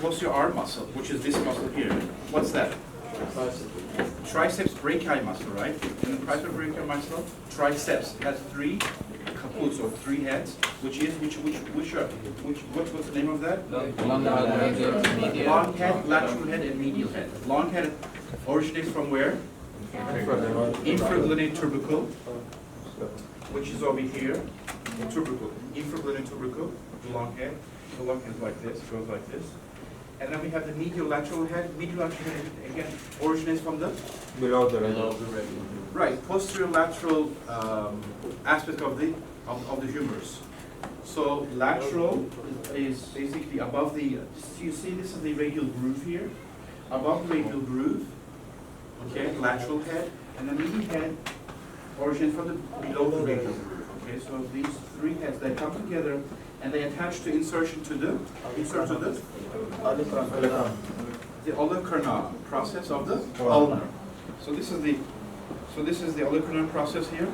posterior arm muscle, which is this muscle here. What's that? Triceps brachii muscle, right? And the triceps brachii muscle, triceps has three caputs or three heads, what's the name of that? Long head, lateral head, and medial head. Long head originates from where? Infraglenoid tubercle, which is over here. Tubercle, infraglenoid tubercle, the long head. The long head is like this, goes like this. And then we have the medial lateral head. Medial lateral head again originates from the below the radial. Right, posterior lateral aspect of the humerus. So lateral is basically above the. So you see, this is the radial groove here. Above the radial groove, okay, lateral head, and the medial head originates from the below the radial groove. Okay, so these three heads, they come together and they attach to insert to the olecranon process of the ulnar. So this is the olecranon process here.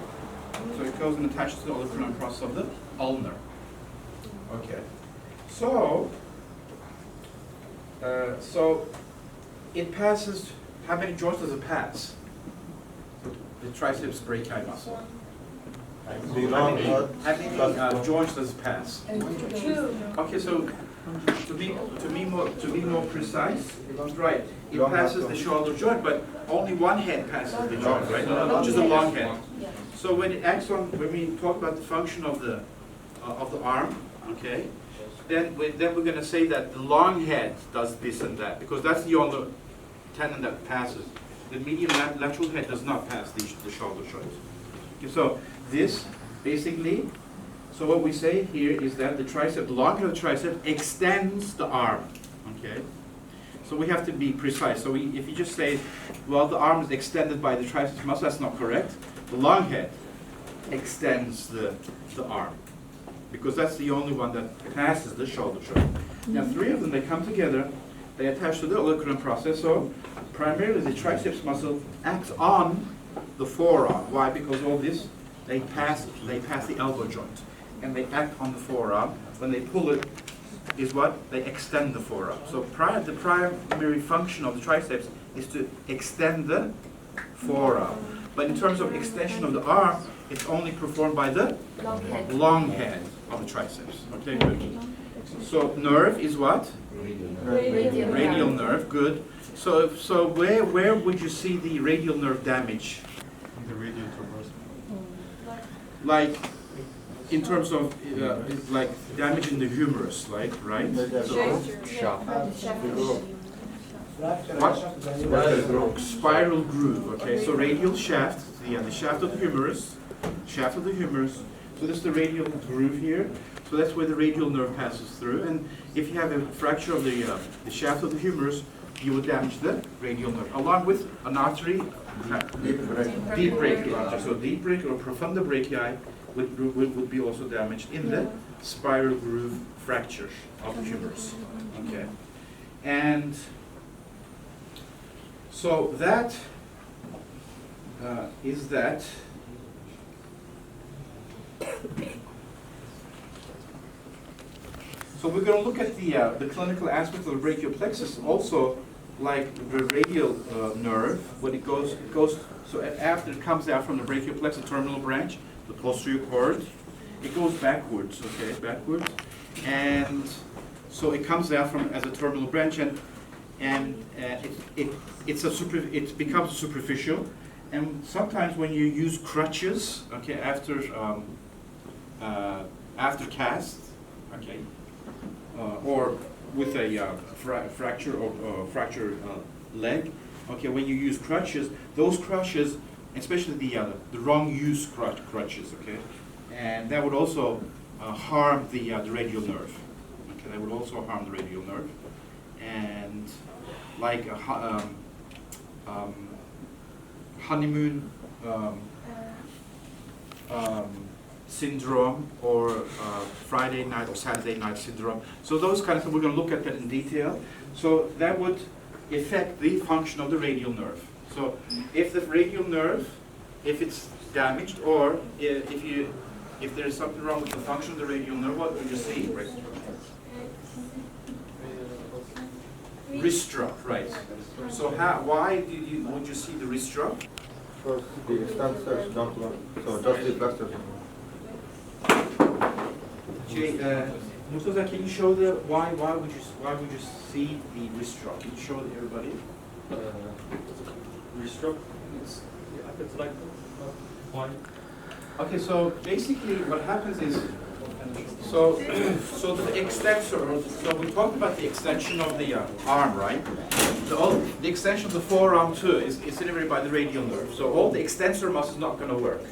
So it goes and attaches to the olecranon process of the ulnar. Okay. So it passes. How many joints does it pass? The triceps brachii muscle. How many joints does it pass? Okay, so to be more precise, right? It passes the shoulder joint, but only one head passes the joint, right? Not just a long head. So when it acts on, when we talk about the function of the arm, okay, then we're going to say that the long head does this and that, because that's the only tendon that passes. The medial lateral head does not pass the shoulder joint. Okay, so this basically, so what we say here is that the tricep, the long head of the tricep extends the arm. Okay, so we have to be precise. So if you just say, well, the arm is extended by the triceps muscle, that's not correct. The long head extends the arm, because that's the only one that passes the shoulder joint. Now, three of them, they come together, they attach to the olecranon process. So primarily the triceps muscle acts on the forearm. Why? Because all this, they pass the elbow joint, and they act on the forearm. When they pull it, is what? They extend the forearm. So the primary function of the triceps is to extend the forearm. But in terms of extension of the arm, it's only performed by the long head of the triceps. Okay, good. So nerve is what? Radial nerve, good. So where would you see the radial nerve damage? The radial tubercle. Like in terms of like damage in the humerus, like, right? What? Spiral groove. Okay, so radial shaft, the shaft of the humerus, So this is the radial groove here. So that's where the radial nerve passes through. And if you have a fracture of the shaft of the humerus, you would damage the radial nerve, along with an artery, deep brachii. So deep brachii or profunda brachii would be also damaged in the spiral groove fracture of the humerus. Okay, and so that is that. So we're going to look at the clinical aspect of the brachial plexus, also like the radial nerve. When it goes. So after it comes out from the brachial plexus terminal branch, the posterior cord, it goes backwards. Okay, backwards, and so it comes out from as a terminal branch, and it becomes superficial. And sometimes when you use crutches, okay, after cast, okay. Or with a fracture or fractured leg. Okay, when you use crutches, those crutches, especially the wrong use crutches, okay, and that would also harm the radial nerve. Okay, that would also harm the radial nerve, and like honeymoon syndrome or Friday night or Saturday night syndrome. So those kinds of, we're going to look at that in detail. So that would affect the function of the radial nerve. So if the radial nerve, if it's damaged, or if there is something wrong with the function of the radial nerve, what do you see? Wrist drop, right. So why would you see the wrist drop? First, the extensors don't work, so just the flexors. Murtaza, can you show why would you see the wrist drop? Can you show everybody? Wrist drop, it's like why? Okay, so basically what happens is, so the extensor, so we talked about the extension of the arm, right? The extension of the forearm too is innervated by the radial nerve. So all the extensor muscles is not going to work.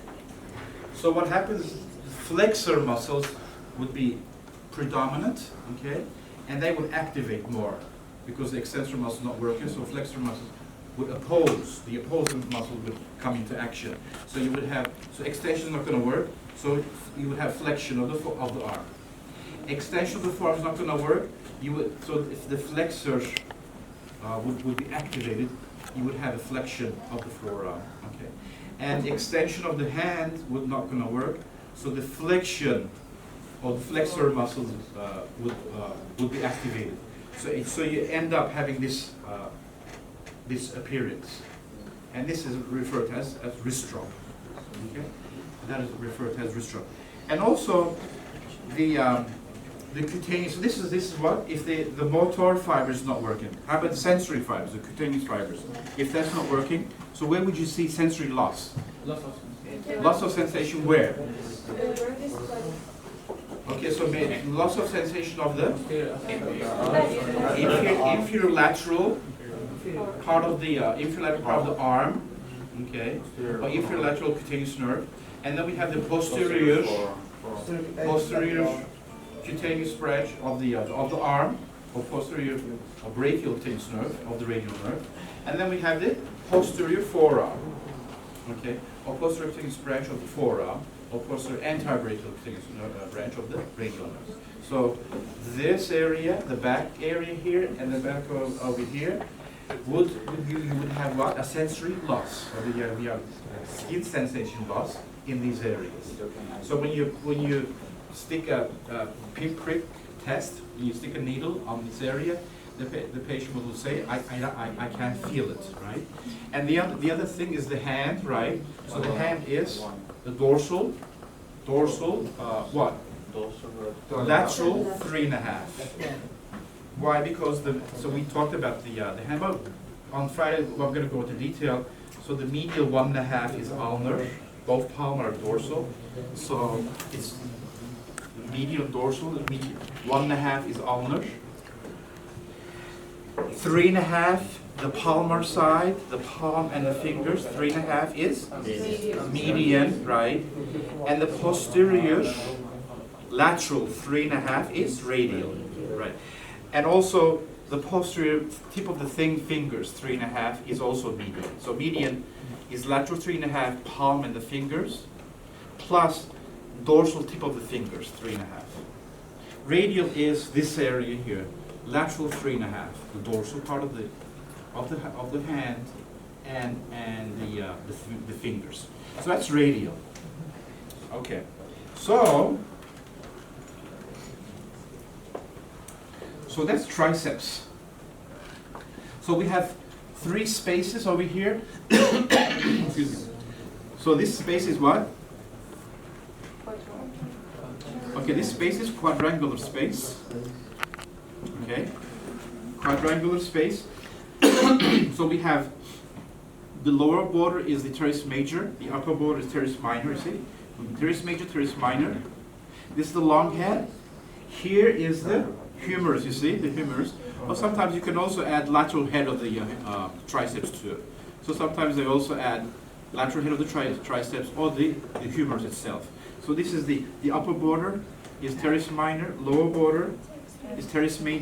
So what happens, flexor muscles would be predominant, okay? And they would activate more because the extensor muscle is not working, so flexor muscles would oppose, the opposing muscle would come into action. So you would have, so extension is not going to work, so you would have flexion of the arm. Extension of the forearm is not going to work, you would, so if the flexors would be activated, you would have a flexion of the forearm, okay? And the extension of the hand would not going to work, so the flexion of the flexor muscles would be activated. So you end up having this appearance, and this is referred to as wrist drop. Okay, that is referred to as wrist drop. And also the cutaneous. So this is what if the motor fiber is not working. How about the sensory fibers, the cutaneous fibers? If that's not working, so where would you see sensory loss? Loss of sensation where? Okay, so loss of sensation of the inferior lateral part of the arm, okay, or inferior lateral cutaneous nerve, and then we have the posterior cutaneous branch of the arm, or posterior or brachial cutaneous nerve of the radial nerve, and then we have the posterior forearm, okay, or posterior cutaneous branch of the forearm, or posterior antebrachial cutaneous branch of the radial nerve. So this area, the back area here, and the back over here, you would have what? A sensory loss, or you have skin sensation loss in these areas. So when you stick a pinprick test, you stick a needle on this area, the patient will say, I can't feel it, right? And the other thing is the hand, right? So the hand is the dorsal, what? Lateral 3.5. Why? Because so we talked about the hand, but on Friday I'm going to go into detail. So the medial 1.5 is ulnar, both palmar and dorsal. So it's medial dorsal, the medial 1.5 is ulnar. 3.5, the palmar side, the palm and the fingers, 3.5 is median, right? And the posterior lateral 3.5 is radial, right? And also the posterior tip of the fingers, 3.5 is also median. So median is lateral 3.5, palm and the fingers, plus dorsal tip of the fingers, 3.5. Radial is this area here, lateral 3.5, the dorsal part of the hand and the fingers. So that's radial. Okay. So that's triceps. So we have 3 spaces over here. Excuse me. So this space is what? Okay, this space is quadrangular space. Okay, quadrangular space. So we have the lower border is the teres major, the upper border is teres minor, you see? Teres major, teres minor. This is the long head. Here is the humerus, you see, the humerus. Or sometimes you can also add lateral head of the triceps to it. So sometimes they also add lateral head of the triceps or the humerus itself. So this is the upper border is teres minor, lower border is teres major.